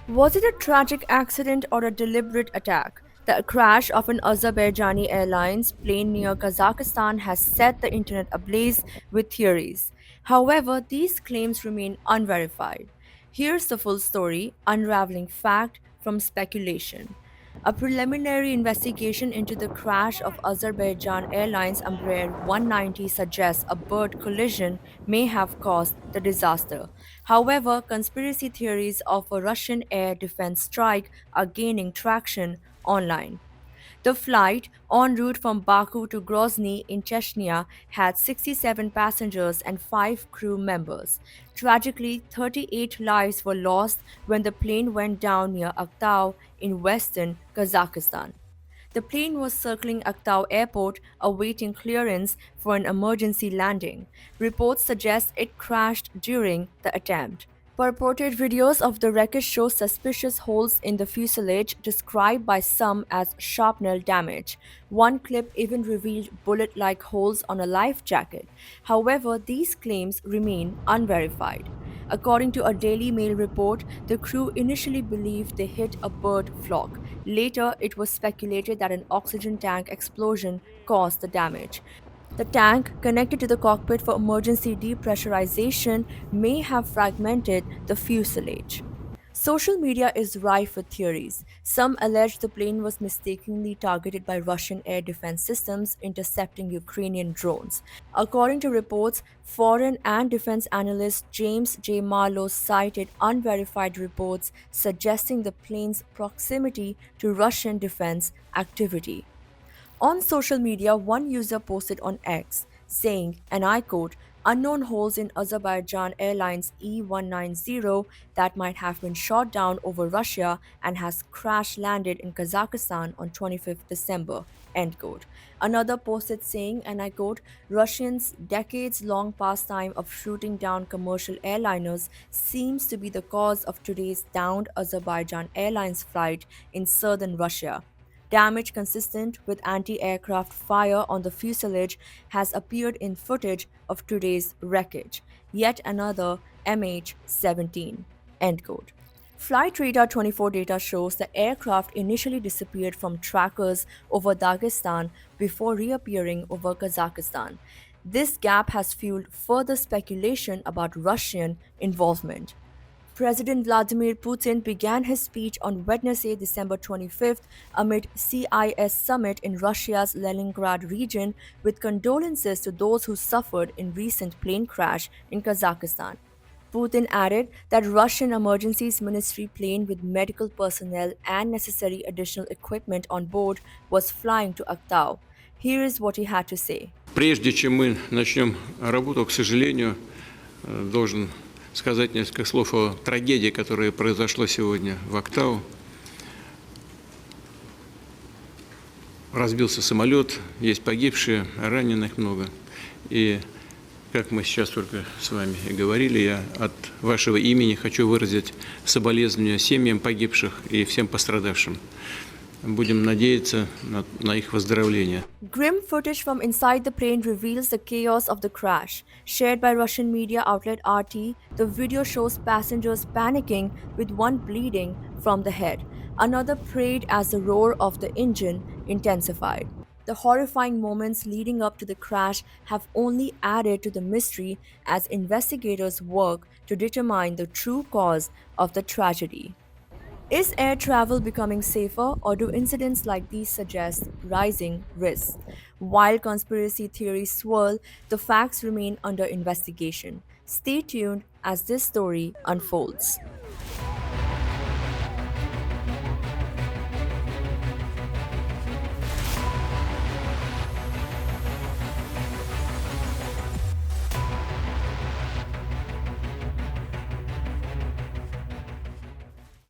Was it a tragic accident or a deliberate attack? The crash of an Azerbaijani Airlines plane near Kazakhstan has set the internet ablaze with theories. However, these claims remain unverified. Here's the full story, unraveling fact from speculation. A preliminary investigation into the crash of Azerbaijan Airlines Embraer 190 suggests a bird collision may have caused the disaster. However, conspiracy theories of a Russian air defense strike are gaining traction online. The flight, en route from Baku to Grozny in Chechnya, had 67 passengers and 5 crew members. Tragically, 38 lives were lost when the plane went down near Aktau in western Kazakhstan. The plane was circling Aktau Airport awaiting clearance for an emergency landing. Reports suggest it crashed during the attempt. Purported videos of the wreckage show suspicious holes in the fuselage, described by some as shrapnel damage. One clip even revealed bullet like holes on a life jacket. However, these claims remain unverified. According to a Daily Mail report, the crew initially believed they hit a bird flock. Later, it was speculated that an oxygen tank explosion caused the damage. The tank, connected to the cockpit for emergency depressurization, may have fragmented the fuselage. Social media is rife with theories. Some allege the plane was mistakenly targeted by Russian air defense systems intercepting Ukrainian drones. According to reports, foreign and defense analyst James J. Marlowe cited unverified reports suggesting the plane's proximity to Russian defense activity. On social media, one user posted on X saying, and I quote, unknown holes in Azerbaijan Airlines E190 that might have been shot down over Russia and has crash landed in Kazakhstan on 25th December. End quote. Another posted saying, and I quote, Russians' decades long pastime of shooting down commercial airliners seems to be the cause of today's downed Azerbaijan Airlines flight in southern Russia. Damage consistent with anti aircraft fire on the fuselage has appeared in footage of today's wreckage, yet another MH17. End quote. Flight Radar 24 data shows the aircraft initially disappeared from trackers over Dagestan before reappearing over Kazakhstan. This gap has fueled further speculation about Russian involvement. President Vladimir Putin began his speech on Wednesday, December 25th, amid CIS summit in Russia's Leningrad region with condolences to those who suffered in recent plane crash in Kazakhstan. Putin added that Russian Emergencies Ministry plane with medical personnel and necessary additional equipment on board was flying to Aktau. Here is what he had to say. Прежде чем мы начнем работу, к сожалению, должен сказать несколько слов о трагедии, которая произошла сегодня в Актау. Разбился самолет, есть погибшие, раненых много. И, как мы сейчас только с вами и говорили, я от вашего имени хочу выразить соболезнования семьям погибших и всем пострадавшим. Будем надеяться на их выздоровление. Grim footage from inside the plane reveals the chaos of the crash. Shared by Russian media outlet RT, the video shows passengers panicking with one bleeding from the head. Another prayed as the roar of the engine intensified. The horrifying moments leading up to the crash have only added to the mystery as investigators work to determine the true cause of the tragedy. Is air travel becoming safer, or do incidents like these suggest rising risks? While conspiracy theories swirl, the facts remain under investigation. Stay tuned as this story unfolds.